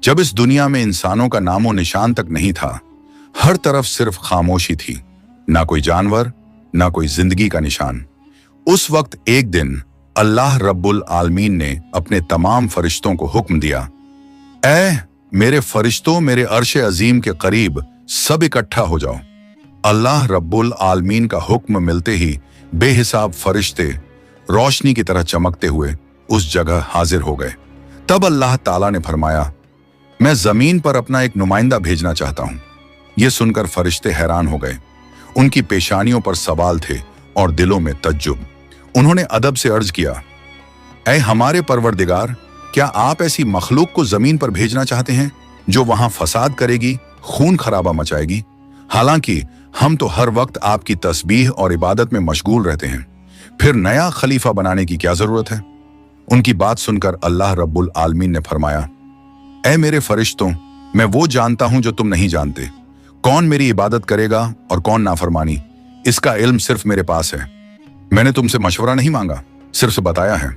जब इस दुनिया में इंसानों का नामो निशान तक नहीं था, हर तरफ सिर्फ खामोशी थी, ना कोई जानवर, ना कोई जिंदगी का निशान। उस वक्त एक दिन अल्लाह रब्बुल आलमीन ने अपने तमाम फरिश्तों को हुक्म दिया, ऐ मेरे फरिश्तों, मेरे अर्श अजीम के करीब सब इकट्ठा हो जाओ। अल्लाह रब्बुल आलमीन का हुक्म मिलते ही बेहिसाब फरिश्ते रोशनी की तरह चमकते हुए उस जगह हाजिर हो गए। तब अल्लाह ताला ने फरमाया, मैं जमीन पर अपना एक नुमाइंदा भेजना चाहता हूं। यह सुनकर फरिश्ते हैरान हो गए। उनकी पेशानियों पर सवाल थे और दिलों में तज्जुब। उन्होंने अदब से अर्ज किया, ऐ हमारे परवरदिगार, क्या आप ऐसी मखलूक को जमीन पर भेजना चाहते हैं जो वहां फसाद करेगी, खून खराबा मचाएगी? हालांकि हम तो हर वक्त आपकी तस्बीह और इबादत में मशगूल रहते हैं, फिर नया खलीफा बनाने की क्या जरूरत है? उनकी बात सुनकर अल्लाह रब्बुल आलमीन ने फरमाया, ऐ मेरे फरिश्तों, मैं वो जानता हूं जो तुम नहीं जानते। कौन मेरी इबादत करेगा और कौन नाफरमानी, इसका इल्म सिर्फ मेरे पास है। मैंने तुमसे मशवरा नहीं मांगा, सिर्फ बताया है।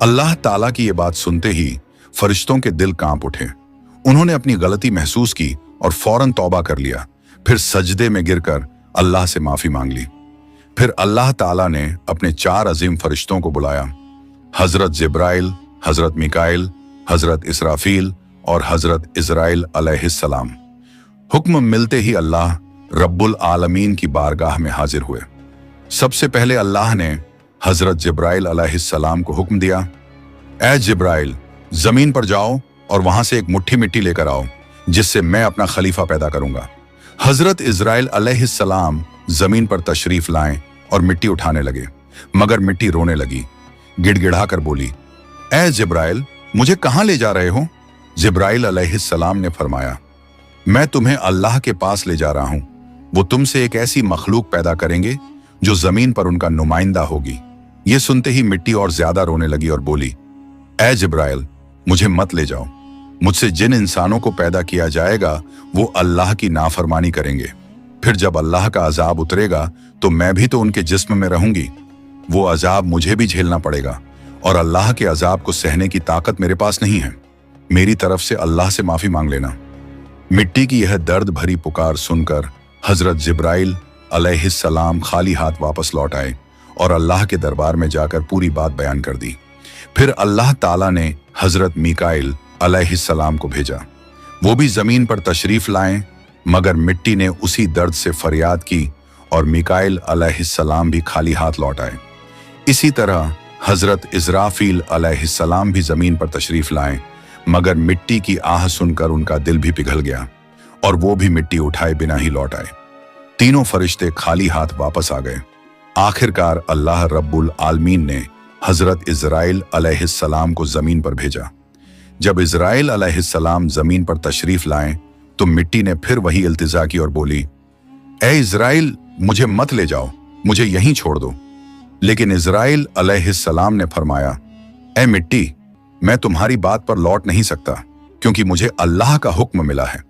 अल्लाह ताला की ये बात सुनते ही फरिश्तों के दिल कांप उठे। उन्होंने अपनी गलती महसूस की और फौरन तौबा कर लिया। फिर सजदे में गिरकर अल्लाह से माफी मांग ली। फिर अल्लाह ताला ने अपने 4 अजीम फरिश्तों को बुलाया, हजरत जिब्राइल, हजरत मिकाइल, हजरत इसराफील और हजरत इजराइल अलैहिस्सलाम। हुक्म मिलते ही अल्लाह रब्बुल आलमीन की बारगाह में हाजिर हुए। सबसे पहले अल्लाह ने हजरत जिब्राइल अलैहिस्सलाम को हुक्म दिया, ऐ जिब्राइल, जमीन पर जाओ और वहां से एक मुट्ठी मिट्टी लेकर आओ, जिससे मैं अपना खलीफा पैदा करूंगा। हजरत इजराइल अलैहिस्सलाम जमीन पर तशरीफ लाएं और मिट्टी उठाने लगे, मगर मिट्टी रोने लगी। गिड़गिड़ाकर बोली, ऐ जिब्राइल, मुझे कहां ले जा रहे हो? जिब्राइल अलैहिस्सलाम ने फरमाया, मैं तुम्हें अल्लाह के पास ले जा रहा हूं। वो तुमसे एक ऐसी मखलूक पैदा करेंगे जो जमीन पर उनका नुमाइंदा होगी। ये सुनते ही मिट्टी और ज्यादा रोने लगी और बोली, ऐ जिब्राइल, मुझे मत ले जाओ। मुझसे जिन इंसानों को पैदा किया जाएगा वो अल्लाह की नाफरमानी करेंगे। फिर जब अल्लाह का अजाब उतरेगा तो मैं भी तो उनके जिस्म में रहूंगी। वो अजाब मुझे भी झेलना पड़ेगा और अल्लाह के अजाब को सहने की ताकत मेरे पास नहीं है। मेरी तरफ से अल्लाह से माफी मांग लेना। मिट्टी की यह दर्द भरी पुकार सुनकर हजरत जिब्राइल अलैहिस्सलाम खाली हाथ वापस लौट आए और अल्लाह के दरबार में जाकर पूरी बात बयान कर दी। फिर अल्लाह ताला ने हजरत मिकाइल अलैहिस्सलाम को भेजा। वो भी जमीन पर तशरीफ लाएं, मगर मिट्टी ने उसी दर्द से फरियाद की और मिकाइल अलैहिस्सलाम भी खाली हाथ लौट आए। इसी तरह हजरत इजराफील अलैहिस्सलाम भी जमीन पर तशरीफ लाएं, मगर मिट्टी की आह सुनकर उनका दिल भी पिघल गया और वो भी मिट्टी उठाए बिना ही लौट आए। तीनों फरिश्ते खाली हाथ वापस आ गए। आखिरकार अल्लाह रब्बुल आलमीन ने हजरत इजराइल अलैहिस्सलाम को जमीन पर भेजा। जब इजराइल अलैहिस्सलाम जमीन पर तशरीफ लाएं तो मिट्टी ने फिर वही इल्तिजा की और बोली, ऐ इजराइल, मुझे मत ले जाओ, मुझे यहीं छोड़ दो। लेकिन इजराइल अलैहिस्सलाम ने फरमाया, ऐ मिट्टी, मैं तुम्हारी बात पर लौट नहीं सकता, क्योंकि मुझे अल्लाह का हुक्म मिला है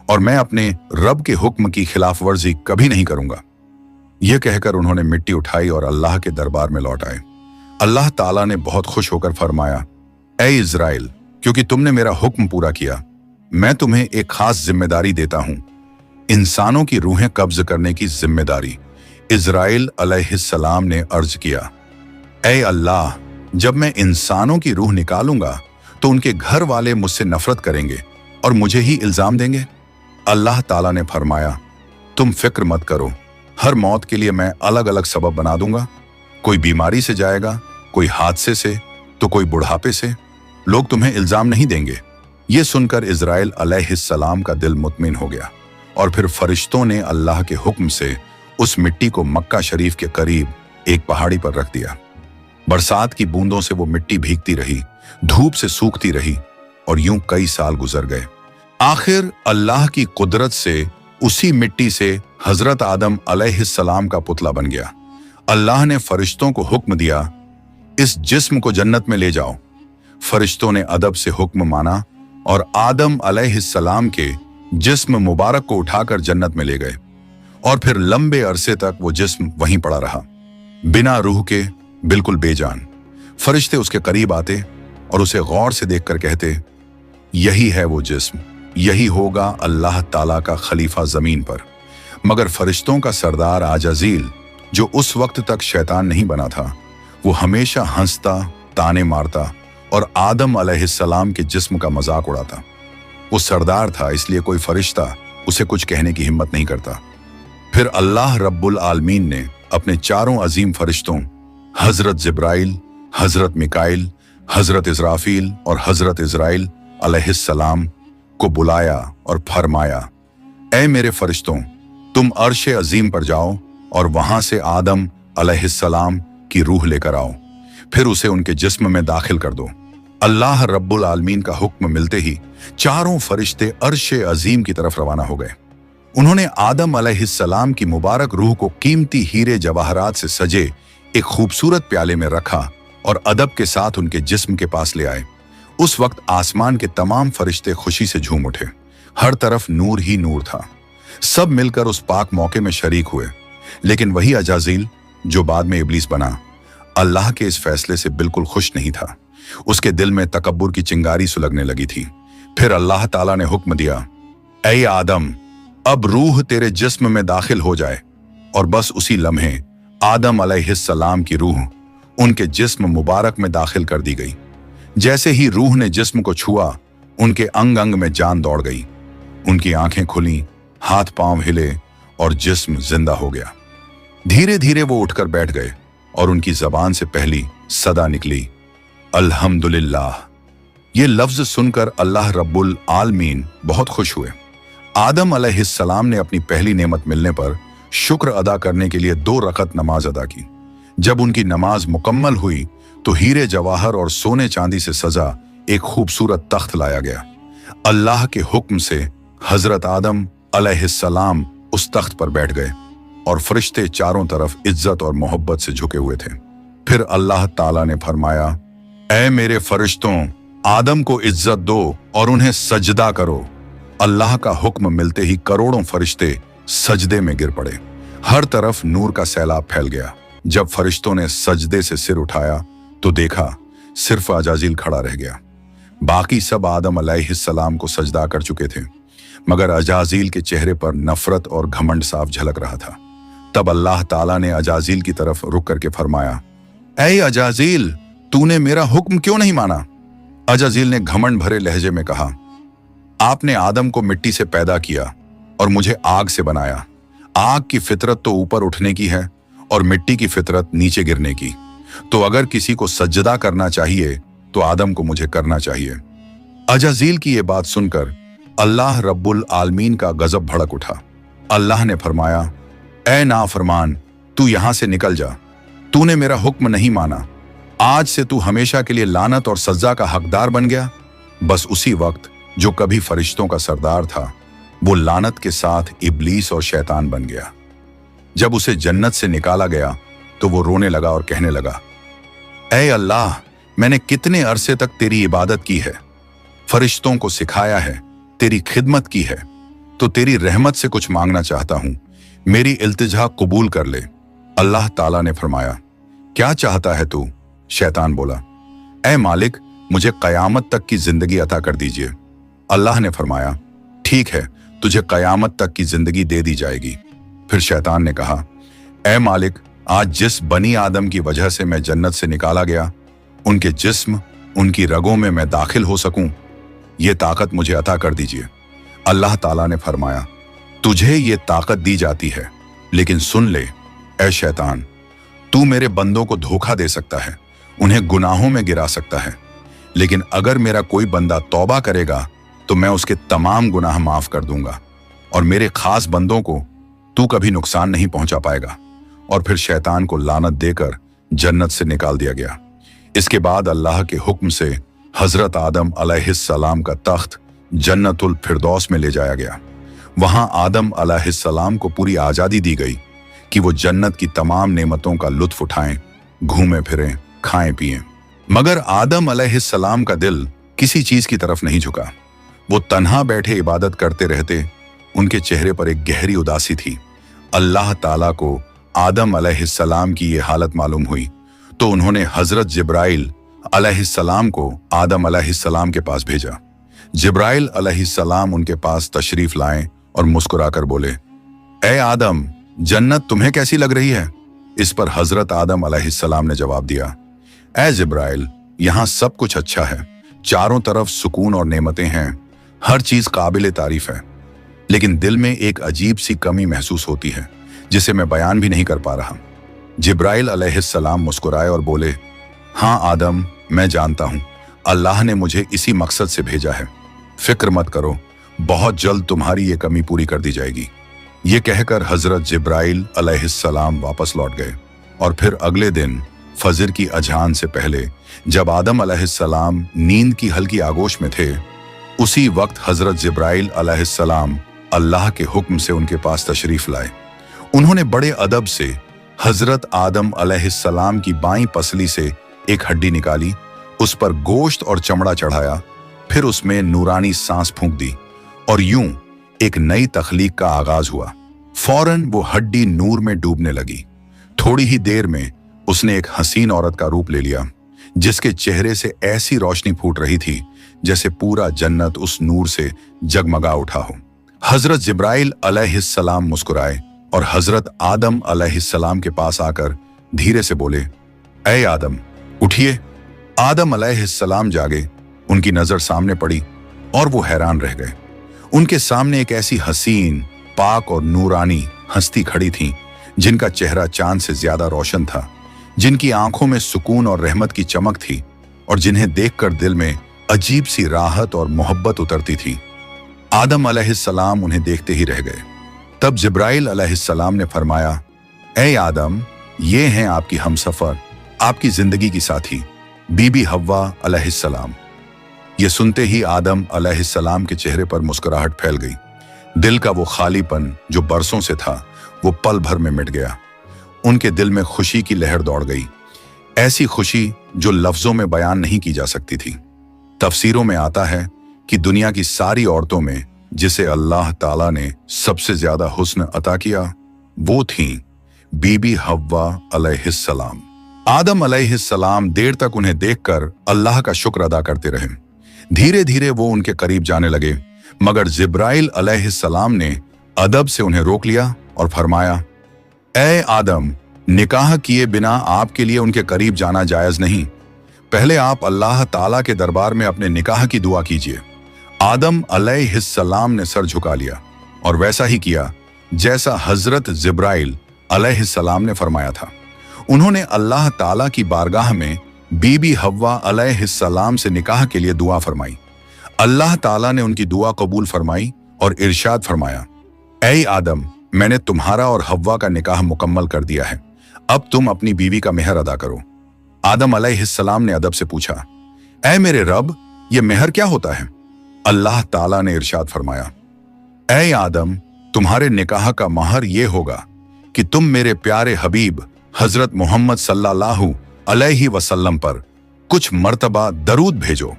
और मैं अपने रब के हुक्म की खिलाफ वर्जी कभी नहीं करूंगा। यह कहकर उन्होंने मिट्टी उठाई और अल्लाह के दरबार में लौट आए। अल्लाह ताला ने बहुत खुश होकर फरमाया, ऐ इजराइल, क्योंकि तुमने मेरा हुक्म पूरा किया, मैं तुम्हें एक खास जिम्मेदारी देता हूं, इंसानों की रूहें कब्ज करने की जिम्मेदारी। इजराइल अलैहिस्सलाम ने अर्ज किया, ऐ अल्लाह, जब मैं इंसानों की रूह निकालूंगा तो उनके घर वाले मुझसे नफरत करेंगे और मुझे ही इल्जाम देंगे। अल्लाह ताला ने फरमाया, तुम फिक्र मत करो, हर मौत के लिए मैं अलग अलग सबब बना दूंगा। कोई बीमारी से जाएगा, कोई हादसे से, तो कोई बुढ़ापे से। लोग तुम्हें इल्जाम नहीं देंगे। ये सुनकर इजराइल अलैहिस्सलाम का दिल मुतमिन हो गया और फिर फरिश्तों ने अल्लाह के हुक्म से उस मिट्टी को मक्का शरीफ के करीब एक पहाड़ी पर रख दिया। बरसात की बूंदों से वो मिट्टी भीगती रही, धूप से सूखती रही और यूं कई साल गुजर गए। आखिर अल्लाह की कुदरत से उसी मिट्टी से हजरत आदम अलैहिस्सलाम का पुतला बन गया। अल्लाह ने फरिश्तों को हुक्म दिया, इस जिस्म को जन्नत में ले जाओ। फरिश्तों ने अदब से हुक्म माना और आदम अलैहिस्सलाम के जिस्म मुबारक को उठाकर जन्नत में ले गए और फिर लंबे अरसे तक वो जिस्म वहीं पड़ा रहा, बिना रूह के, बिल्कुल बेजान। फरिश्ते उसके करीब आते और उसे गौर से देखकर कहते, यही है वो जिस्म, यही होगा अल्लाह ताला का खलीफा जमीन पर। मगर फरिश्तों का सरदार आजाजील, जो उस वक्त तक शैतान नहीं बना था, वो हमेशा हंसता, ताने मारता और आदम अलैहिस्सलाम के जिस्म का मजाक उड़ाता। वो सरदार था, इसलिए कोई फरिश्ता उसे कुछ कहने की हिम्मत नहीं करता। फिर अल्लाह रब्बुल आलमीन ने अपने चारों अजीम फरिश्तों हजरत जिब्राइल, हजरत मिकाइल, हजरत इस्राफील और हजरत इजराइल अलैहिस्सलाम को बुलाया और फरमाया, ऐ मेरे फरिश्तों, तुम अर्श अजीम पर जाओ और वहां से आदम अलैहिस्सलाम की रूह लेकर आओ, फिर उसे उनके जिस्म में दाखिल कर दो। अल्लाह रब्बुल आलमीन का हुक्म मिलते ही चारों फरिश्ते अर्श अजीम की तरफ रवाना हो गए। उन्होंने आदम अलैहिस्सलाम की मुबारक रूह को कीमती हीरे जवाहरात से सजे एक खूबसूरत प्याले में रखा और अदब के साथ उनके जिस्म के पास ले आए। उस वक्त आसमान के तमाम फरिश्ते खुशी से झूम उठे। हर तरफ नूर ही नूर था। सब मिलकर उस पाक मौके में शरीक हुए। लेकिन वही अजाजील, जो बाद में इब्लीस बना, अल्लाह के इस फैसले से बिल्कुल खुश नहीं था। उसके दिल में तकब्बुर की चिंगारी सुलगने लगी थी। फिर अल्लाह ताला ने हुक्म दिया, ऐ आदम, अब रूह तेरे जिस्म में दाखिल हो जाए। और बस उसी लम्हे आदम अलैहिस्सलाम की रूह उनके जिस्म मुबारक में दाखिल कर दी गई। जैसे ही रूह ने जिस्म को छुआ, उनके अंग अंग में जान दौड़ गई। उनकी आंखें खुली, हाथ पांव हिले और जिस्म जिंदा हो गया। धीरे धीरे वो उठकर बैठ गए और उनकी जबान से पहली सदा निकली, अल्हम्दुलिल्लाह। ये लफ्ज सुनकर अल्लाह रब्बुल आलमीन बहुत खुश हुए। आदम अलैहिस्सलाम ने अपनी पहली नेमत मिलने पर शुक्र अदा करने के लिए 2 रकत नमाज अदा की। जब उनकी नमाज मुकम्मल हुई तो हीरे जवाहर और सोने चांदी से सजा एक खूबसूरत तख्त लाया गया। अल्लाह के हुक्म से हजरत आदम अलैहिस्सलाम उस तख्त पर बैठ गए और फरिश्ते चारों तरफ इज्जत और मोहब्बत से झुके हुए थे। फिर अल्लाह ताला ने फरमाया, ऐ मेरे फरिश्तों, आदम को इज्जत दो और उन्हें सजदा करो। अल्लाह का हुक्म मिलते ही करोड़ों फरिश्ते सजदे में गिर पड़े। हर तरफ नूर का सैलाब फैल गया। जब फरिश्तों ने सजदे से सिर उठाया तो देखा सिर्फ अजाजील खड़ा रह गया। बाकी सब आदम अलैहिस्सलाम को सजदा कर चुके थे, मगर अजाजील के चेहरे पर नफरत और घमंड साफ झलक रहा था। तब अल्लाह ताला ने अजाजील की तरफ रुक करके फरमाया, ऐ अजाजील, तूने मेरा हुक्म क्यों नहीं माना? अजाजील ने घमंड भरे लहजे में कहा, आपने आदम को मिट्टी से पैदा किया और मुझे आग से बनाया। आग की फितरत तो ऊपर उठने की है और मिट्टी की फितरत नीचे गिरने की। तो अगर किसी को सजदा करना चाहिए तो आदम को मुझे करना चाहिए। अजाजील की ये बात सुनकर अल्लाह रब्बुल आलमीन का गजब भड़क उठा। अल्लाह ने फरमाया, ऐ नाफरमान, तू यहां से निकल जा। तूने मेरा हुक्म नहीं माना। आज से तू हमेशा के लिए लानत और सजा का हकदार बन गया। बस उसी वक्त जो कभी फरिश्तों का सरदार था, वो लानत के साथ इब्लीस और शैतान बन गया। जब उसे जन्नत से निकाला गया तो वो रोने लगा और कहने लगा, ऐ अल्लाह, मैंने कितने अरसे तक तेरी इबादत की है, फरिश्तों को सिखाया है, तेरी खिदमत की है, तो तेरी रहमत से कुछ मांगना चाहता हूं। मेरी इल्तिजा कबूल कर ले। अल्लाह ताला ने फरमाया, क्या चाहता है तू? शैतान बोला, ऐ मालिक, मुझे कयामत तक की जिंदगी अता कर दीजिए। अल्लाह ने फरमाया, ठीक है, तुझे कयामत तक की जिंदगी दे दी जाएगी। फिर शैतान ने कहा, ऐ मालिक, आज जिस बनी आदम की वजह से मैं जन्नत से निकाला गया, उनके जिस्म, उनकी रगों में मैं दाखिल हो सकूं, ये ताकत मुझे अता कर दीजिए। अल्लाह ताला ने फरमाया, तुझे ये ताकत दी जाती है, लेकिन सुन ले ऐ शैतान, तू मेरे बंदों को धोखा दे सकता है, उन्हें गुनाहों में गिरा सकता है, लेकिन अगर मेरा कोई बंदा तौबा करेगा तो मैं उसके तमाम गुनाह माफ कर दूंगा और मेरे खास बंदों को तू कभी नुकसान नहीं पहुंचा पाएगा। और फिर शैतान को लानत देकर जन्नत से निकाल दिया गया। इसके बाद अल्लाह के हुक्म से हजरत आदम अलैहिस्सलाम का तख्त जन्नतुल फिरदौस में ले जाया गया। वहां आदम अलैहिस्सलाम को पूरी आजादी दी गई कि वो जन्नत की तमाम नेमतों का लुत्फ उठाएं, घूमें फिरें, खाएं पिएं। मगर आदम अलैहिस्सलाम का दिल किसी चीज की तरफ नहीं झुका। वो तन्हा बैठे इबादत करते रहते। उनके चेहरे पर एक गहरी उदासी थी। अल्लाह ताला को आदम अलैहिस्सलाम की ये हालत मालूम हुई तो उन्होंने हजरत जिब्राइल अलैहिस्सलाम को आदम अलैहिस्सलाम के पास भेजा। जिब्राइल अलैहिस्सलाम उनके पास तशरीफ लाए और मुस्कुराकर बोले, ए आदम, जन्नत तुम्हें कैसी लग रही है? इस पर हजरत आदम अलैहिस्सलाम ने जवाब दिया, ए जिब्राइल, यहाँ सब कुछ अच्छा है, चारों तरफ सुकून और नेमतें हैं, हर चीज काबिल तारीफ है, लेकिन दिल में एक अजीब सी कमी महसूस होती है जिसे मैं बयान भी नहीं कर पा रहा। जिब्राइल अलैहिस्सलाम मुस्कुराए और बोले, हाँ आदम, मैं जानता हूं, अल्लाह ने मुझे इसी मकसद से भेजा है, फिक्र मत करो, बहुत जल्द तुम्हारी ये कमी पूरी कर दी जाएगी। ये कहकर हजरत जिब्राइल अलैहिस्सलाम वापस लौट गए और फिर अगले दिन फजर की अजान से पहले जब आदम अलैहिस्सलाम नींद की हल्की आगोश में थे, उसी वक्त हजरत जिब्राइल अलैहिस्सलाम अल्लाह के हुक्म से उनके पास तशरीफ लाए। उन्होंने बड़े अदब से हजरत आदम अलैहिस्सलाम की बाईं पसली से एक हड्डी निकाली, उस पर गोश्त और चमड़ा चढ़ाया, फिर उसमें नूरानी सांस फूंक दी और यूं एक नई तख्लीक का आगाज हुआ। फौरन वो हड्डी नूर में डूबने लगी। थोड़ी ही देर में उसने एक हसीन औरत का रूप ले लिया, जिसके चेहरे से ऐसी रोशनी फूट रही थी जैसे पूरा जन्नत उस नूर से जगमगा उठा हो। हजरत जिब्राइल अलैहिस्सलाम मुस्कुराए और हजरत आदम अलैहिस्सलाम के पास आकर धीरे से बोले, ऐ आदम, उठिए। आदम अलैहिस्सलाम जागे, उनकी नजर सामने पड़ी और वो हैरान रह गए। उनके सामने एक ऐसी हसीन, पाक और नूरानी हस्ती खड़ी थी जिनका चेहरा चांद से ज्यादा रोशन था, जिनकी आंखों में सुकून और रहमत की चमक थी और जिन्हें देखकर दिल में अजीब सी राहत और मोहब्बत उतरती थी। आदम अलैहिस्सलाम उन्हें देखते ही रह गए। तब जिब्राइल अलैहिस्सलाम ने फरमाया, ऐ आदम, ये हैं आपकी हमसफर, आपकी जिंदगी की साथी, बीबी हव्वा अलैहिस्सलाम। ये सुनते ही आदम अलैहिस्सलाम के चेहरे पर मुस्कुराहट फैल गई। दिल का वो खालीपन जो बरसों से था, वो पल भर में मिट गया। उनके दिल में खुशी की लहर दौड़ गई, ऐसी खुशी जो लफ्जों में बयान नहीं की जा सकती थी। तफसीरों में आता है कि दुनिया की सारी औरतों में जिसे अल्लाह ताला ने सबसे ज्यादा हुस्न अता किया, वो थीं बीबी हव्वा अलैहिस्सलाम। आदम अलैहिस्सलाम देर तक उन्हें देखकर अल्लाह का शुक्र अदा करते रहे। धीरे धीरे वो उनके करीब जाने लगे, मगर जिब्राइल अलैहिस्सलाम ने अदब से उन्हें रोक लिया और फरमाया, ऐ आदम, निकाह किए बिना आपके लिए उनके करीब जाना जायज नहीं। पहले आप अल्लाह ताला के दरबार में अपने निकाह की दुआ कीजिए। आदम अलैहिस्सलाम ने सर झुका लिया और वैसा ही किया जैसा हजरत जिब्राइल अलैहिस्सलाम ने फरमाया था। उन्होंने अल्लाह ताला की बारगाह में बीबी हव्वा अलैहिस्सलाम से निकाह के लिए दुआ फरमाई। अल्लाह ताला ने उनकी दुआ कबूल फरमाई और इरशाद फरमाया, ऐ आदम, मैंने तुम्हारा और हव्वा का निकाह मुकम्मल कर दिया है, अब तुम अपनी बीवी का मेहर अदा करो। आदम अलैहिस्सलाम ने अदब से पूछा, ऐ मेरे रब, ये मेहर क्या होता है? अल्लाह ताला ने इरशाद फरमाया, ऐ आदम, तुम्हारे निकाह का महर ये होगा कि तुम मेरे प्यारे हबीब हजरत मोहम्मद सल्लल्लाहु अलैहि वसल्लम पर कुछ मर्तबा दरूद भेजो।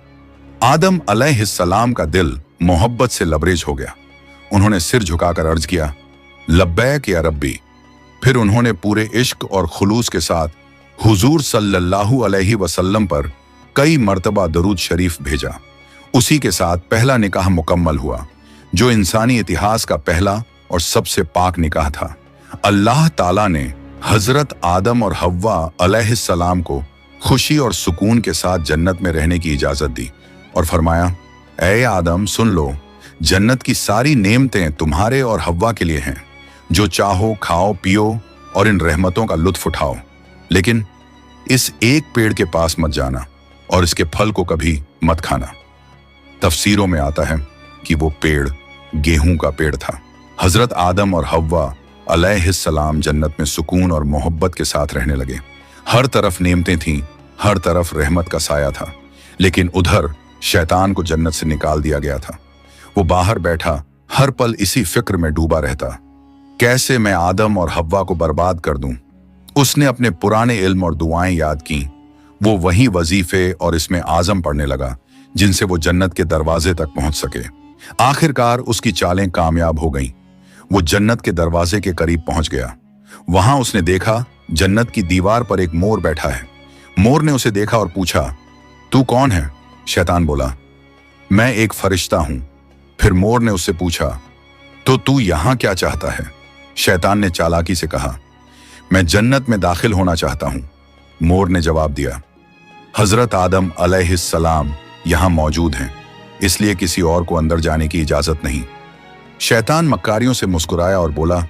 आदम अलैहिस्सलाम का दिल मोहब्बत से लबरेज हो गया। उन्होंने सिर झुकाकर अर्ज किया, लब्बैक या रब्बी। फिर उन्होंने पूरे इश्क और खुलूस के साथ हुजूर सल्लल्लाहु अलैहि वसल्लम पर कई मर्तबा दरूद शरीफ भेजा। उसी के साथ पहला निकाह मुकम्मल हुआ, जो इंसानी इतिहास का पहला और सबसे पाक निकाह था। अल्लाह ताला ने हजरत आदम और हव्वा अलैहिस्सलाम को खुशी और सुकून के साथ जन्नत में रहने की इजाजत दी और फरमाया, ऐ आदम, सुन लो, जन्नत की सारी नेमतें तुम्हारे और हव्वा के लिए हैं। जो चाहो खाओ पियो और इन रहमतों का लुत्फ उठाओ, लेकिन इस एक पेड़ के पास मत जाना और इसके फल को कभी मत खाना। तफसीरों में आता है कि वो पेड़ गेहूं का पेड़ था। हजरत आदम और हव्वा अलैहिस्सलाम जन्नत में सुकून और मोहब्बत के साथ रहने लगे। हर तरफ नेमतें थीं, हर तरफ रहमत का साया था, लेकिन उधर शैतान को जन्नत से निकाल दिया गया था। वो बाहर बैठा हर पल इसी फिक्र में डूबा रहता, कैसे मैं आदम और हव्वा को बर्बाद कर दूं। उसने अपने पुराने इल्म और दुआएं याद की। वो वही वजीफे और इसमें आजम पढ़ने लगा जिनसे वो जन्नत के दरवाजे तक पहुंच सके। आखिरकार उसकी चालें कामयाब हो गईं। वो जन्नत के दरवाजे के करीब पहुंच गया। वहां उसने देखा जन्नत की दीवार पर एक मोर बैठा है। मोर ने उसे देखा और पूछा, तू कौन है? शैतान बोला, मैं एक फरिश्ता हूं। फिर मोर ने उससे पूछा, तो तू यहां क्या चाहता है? शैतान ने चालाकी से कहा, मैं जन्नत में दाखिल होना चाहता हूं। मोर ने जवाब दिया, हजरत आदम अलैहिस्सलाम यहां मौजूद हैं, इसलिए किसी और को अंदर जाने की इजाजत नहीं। शैतान मक्कारियों से मुस्कुराया और बोला,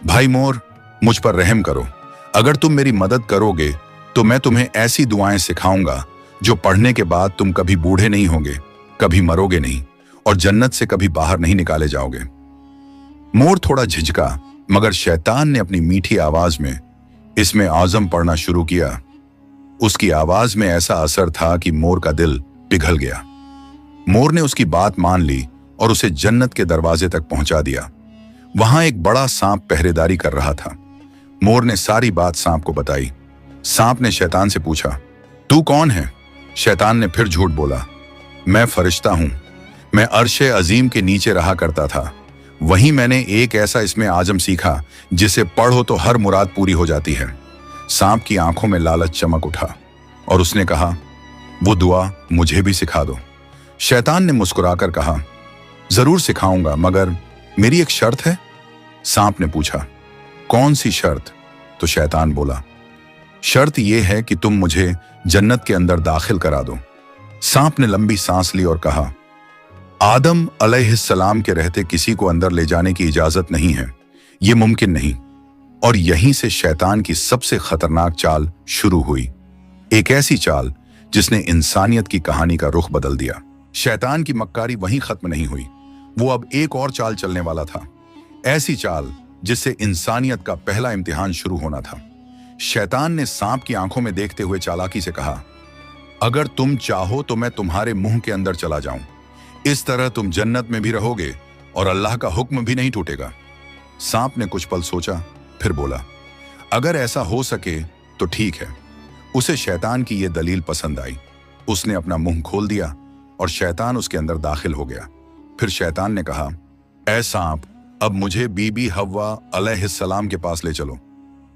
भाई मोर, मुझ पर रहम करो। अगर तुम मेरी मदद करोगे तो मैं तुम्हें ऐसी दुआएं सिखाऊंगा जो पढ़ने के बाद तुम कभी बूढ़े नहीं होगे, कभी मरोगे नहीं और जन्नत से कभी बाहर नहीं निकाले जाओगे। मोर थोड़ा झिझका, मगर शैतान ने अपनी मीठी आवाज में इसमें आज़म पढ़ना शुरू किया। उसकी आवाज में ऐसा असर था कि मोर का दिल पिघल गया। मोर ने उसकी बात मान ली और उसे जन्नत के दरवाजे तक पहुंचा दिया। वहां एक बड़ा सांप पहरेदारी कर रहा था। मोर ने सारी बात सांप को बताई। सांप ने शैतान से पूछा, तू कौन है? शैतान ने फिर झूठ बोला, मैं फरिश्ता हूं। मैं अर्शे अजीम के नीचे रहा करता था। वहीं मैंने एक ऐसा इसमें आजम सीखा जिसे पढ़ो तो हर मुराद पूरी हो जाती है। सांप की आंखों में लालच चमक उठा और उसने कहा, वो दुआ मुझे भी सिखा दो। शैतान ने मुस्कुराकर कहा, जरूर सिखाऊंगा, मगर मेरी एक शर्त है। सांप ने पूछा, कौन सी शर्त? तो शैतान बोला, शर्त यह है कि तुम मुझे जन्नत के अंदर दाखिल करा दो। सांप ने लंबी सांस ली और कहा, आदम अलैहिस्सलाम के रहते किसी को अंदर ले जाने की इजाजत नहीं है, यह मुमकिन नहीं। और यहीं से शैतान की सबसे खतरनाक चाल शुरू हुई, एक ऐसी चाल जिसने इंसानियत की कहानी का रुख बदल दिया। शैतान की मक्कारी वहीं खत्म नहीं हुई, वो अब एक और चाल चलने वाला था, ऐसी चाल जिससे इंसानियत का पहला इम्तिहान शुरू होना था। शैतान ने सांप की आंखों में देखते हुए चालाकी से कहा, अगर तुम चाहो तो मैं तुम्हारे मुंह के अंदर चला जाऊं, इस तरह तुम जन्नत में भी रहोगे और अल्लाह का हुक्म भी नहीं टूटेगा। सांप ने कुछ पल सोचा, फिर बोला, अगर ऐसा हो सके तो ठीक है। उसे शैतान की यह दलील पसंद आई। उसने अपना मुंह खोल दिया और शैतान उसके अंदर दाखिल हो गया। फिर शैतान ने कहा, ऐ सांप, अब मुझे बीबी हव्वा अलैहिस्सलाम के पास ले चलो।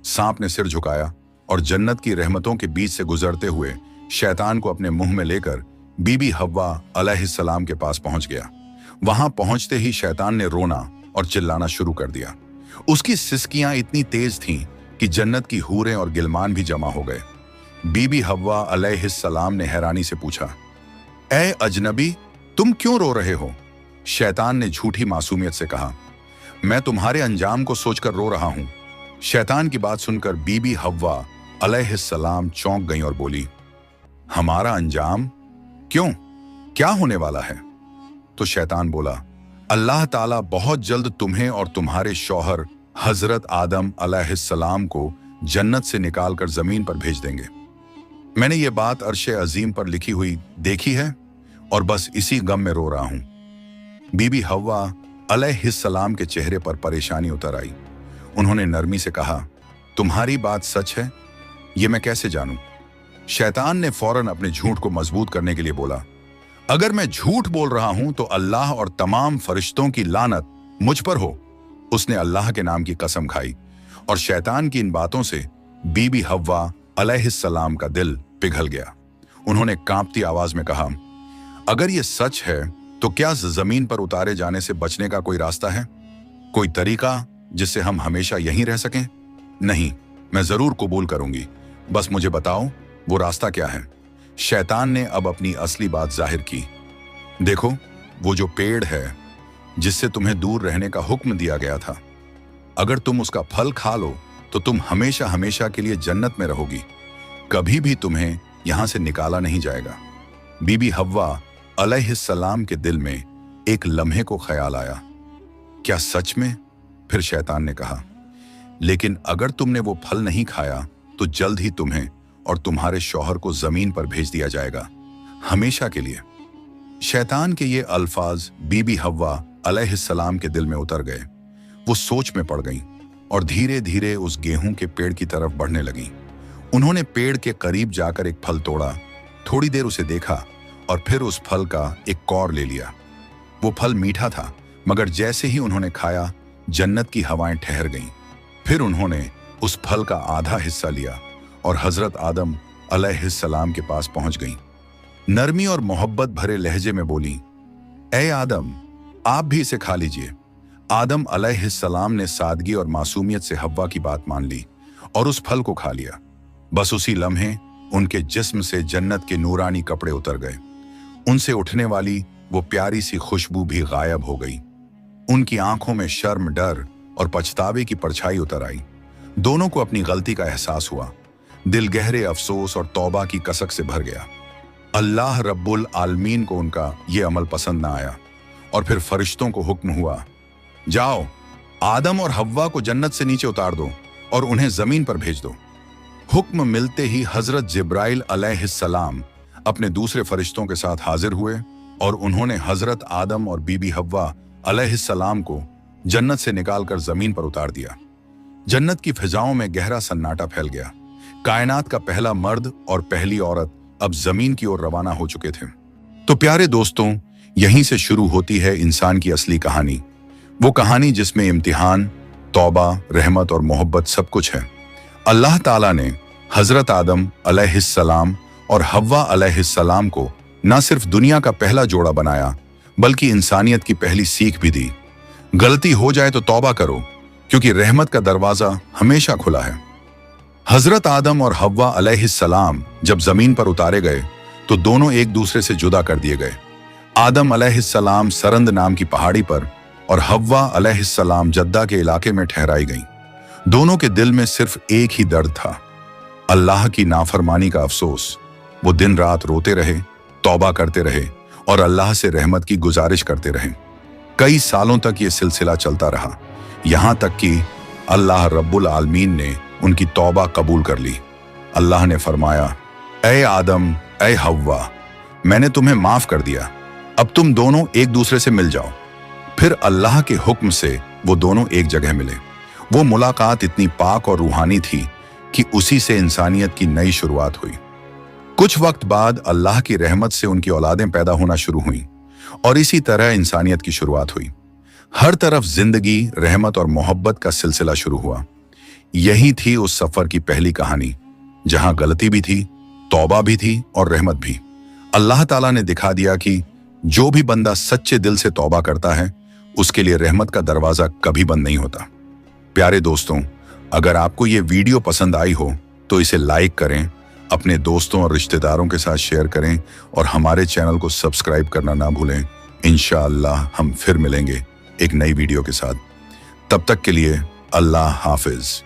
सांप ने सिर झुकाया और जन्नत की रहमतों के बीच से गुजरते हुए शैतान को अपने मुंह में लेकर बीबी हव्वा अलैहिस्सलाम के पास पहुंच गया। वहां पहुंचते ही शैतान ने रोना और चिल्लाना शुरू कर दिया। उसकी सिसकियां इतनी तेज थीं कि जन्नत की हूरें और गिलमान भी जमा हो गए। बीबी हव्वा अलैहिस्सलाम ने हैरानी से पूछा, ऐ अजनबी, तुम क्यों रो रहे हो? शैतान ने झूठी मासूमियत से कहा, मैं तुम्हारे अंजाम को सोचकर रो रहा हूं। शैतान की बात सुनकर बीबी हव्वा अलैहिस्सलाम चौंक गईं और बोली, हमारा अंजाम? क्यों, क्या होने वाला है? तो शैतान बोला, अल्लाह ताला बहुत जल्द तुम्हें और तुम्हारे शौहर हजरत आदम अलैहिस्सलाम को जन्नत से निकालकर जमीन पर भेज देंगे। मैंने ये बात अर्शे अजीम पर लिखी हुई देखी है और बस इसी गम में रो रहा हूं। बीबी हव्वा अलैहिस्सलाम के चेहरे पर परेशानी उतर आई। उन्होंने नरमी से कहा, तुम्हारी बात सच है? ये मैं कैसे जानूं? शैतान ने फौरन अपने झूठ को मजबूत करने के लिए बोला, अगर मैं झूठ बोल रहा हूं तो अल्लाह और तमाम फरिश्तों की लानत मुझ पर हो। उसने अल्लाह के नाम की कसम खाई और शैतान की इन बातों से बीबी हव्वा अलैहिस्सलाम का दिल पिघल गया। उन्होंने कांपती आवाज में कहा, अगर ये सच है तो क्या जमीन पर उतारे जाने से बचने का कोई रास्ता है? कोई तरीका जिससे हम हमेशा यहीं रह सकें? नहीं, मैं जरूर कबूल करूंगी, बस मुझे बताओ वो रास्ता क्या है। शैतान ने अब अपनी असली बात जाहिर की। देखो, वो जो पेड़ है जिससे तुम्हें दूर रहने का हुक्म दिया गया था, अगर तुम उसका फल खा लो तो तुम हमेशा हमेशा के लिए जन्नत में रहोगी, कभी भी तुम्हें यहां से निकाला नहीं जाएगा। बीबी हव्वा अलैहिस्सलाम के दिल में एक लम्हे को ख्याल आया, क्या सच में? फिर शैतान ने कहा, लेकिन अगर तुमने वो फल नहीं खाया तो जल्द ही तुम्हें और तुम्हारे शौहर को जमीन पर भेज दिया जाएगा, हमेशा के लिए। शैतान के ये अल्फाज बीबी हव्वा अलैहिस्सलाम के दिल में उतर गए। वो सोच में पड़ गईं और धीरे धीरे उस गेहूं के पेड़ की तरफ बढ़ने लगीं। उन्होंने पेड़ के करीब जाकर एक फल तोड़ा, थोड़ी देर उसे देखा और फिर उस फल का एक कौर ले लिया। वो फल मीठा था, मगर जैसे ही उन्होंने खाया जन्नत की हवाएं ठहर गईं। फिर उन्होंने उस फल का आधा हिस्सा लिया और हजरत आदम अलैहिस्सलाम के पास पहुंच गईं। नरमी और मोहब्बत भरे लहजे में बोली, ए आदम, आप भी इसे खा लीजिए। आदम अलैहिस्सलाम ने सादगी और मासूमियत से हव्वा की बात मान ली और उस फल को खा लिया। बस उसी लम्हे उनके जिस्म से जन्नत के नूरानी कपड़े उतर गए। उनसे उठने वाली वो प्यारी सी खुशबू भी गायब हो गई। उनकी आंखों में शर्म, डर और पछतावे की परछाई उतर आई। दोनों को अपनी गलती का एहसास हुआ। दिल गहरे अफसोस और तौबा की कसक से भर गया। अल्लाह रब्बुल आलमीन को उनका ये अमल पसंद ना आया और फिर फरिश्तों को हुक्म हुआ, जाओ, आदम और हव्वा को जन्नत से नीचे उतार दो और उन्हें जमीन पर भेज दो। हुक्म मिलते ही हजरत जिब्राइल अलैहिस्सलाम अपने दूसरे फरिश्तों के साथ हाजिर हुए और उन्होंने हजरत आदम और बीबी हव्वा अलैहिस्सलाम को जन्नत से निकालकर जमीन पर उतार दिया। जन्नत की फिजाओं में गहरा सन्नाटा फैल गया। कायनात का पहला मर्द और पहली औरत अब जमीन की ओर रवाना हो चुके थे। तो प्यारे दोस्तों, यहीं से शुरू होती है इंसान की असली कहानी। वो कहानी जिसमें इम्तिहान, तौबा, रहमत और मोहब्बत सब कुछ है। अल्लाह ताला ने हजरत आदम अलैहिस्सलाम और हव्वा अलैहिस्सलाम को न सिर्फ दुनिया का पहला जोड़ा बनाया, बल्कि इंसानियत की पहली सीख भी दी। गलती हो जाए तो तौबा करो, क्योंकि रहमत का दरवाजा हमेशा खुला है। हजरत आदम और हव्वा अलैहिस्सलाम जब जमीन पर उतारे गए तो दोनों एक दूसरे से जुदा कर दिए गए। आदम अलैहिस्सलाम सरंद नाम की पहाड़ी पर और हव्वा अलैहिस्सलाम जद्दा के इलाके में ठहराई गईं। दोनों के दिल में सिर्फ एक ही दर्द था, अल्लाह की नाफरमानी का अफसोस। वो दिन रात रोते रहे, तौबा करते रहे और अल्लाह से रहमत की गुजारिश करते रहे। कई सालों तक ये सिलसिला चलता रहा, यहां तक कि अल्लाह रब्बुल आलमीन ने उनकी तौबा कबूल कर ली। अल्लाह ने फरमाया, ए आदम, ए हव्वा, मैंने तुम्हें माफ कर दिया, अब तुम दोनों एक दूसरे से मिल जाओ। फिर अल्लाह के हुक्म से वो दोनों एक जगह मिले। वो मुलाकात इतनी पाक और रूहानी थी कि उसी से इंसानियत की नई शुरुआत हुई। कुछ वक्त बाद अल्लाह की रहमत से उनकी औलादें पैदा होना शुरू हुईं और इसी तरह इंसानियत की शुरुआत हुई। हर तरफ जिंदगी, रहमत और मोहब्बत का सिलसिला शुरू हुआ। यही थी उस सफर की पहली कहानी, जहां गलती भी थी, तौबा भी थी और रहमत भी। अल्लाह ताला ने दिखा दिया कि जो भी बंदा सच्चे दिल से तौबा करता है, उसके लिए रहमत का दरवाजा कभी बंद नहीं होता। प्यारे दोस्तों, अगर आपको ये वीडियो पसंद आई हो तो इसे लाइक करें, अपने दोस्तों और रिश्तेदारों के साथ शेयर करें और हमारे चैनल को सब्सक्राइब करना ना भूलें। इंशाअल्लाह हम फिर मिलेंगे एक नई वीडियो के साथ। तब तक के लिए अल्लाह हाफिज।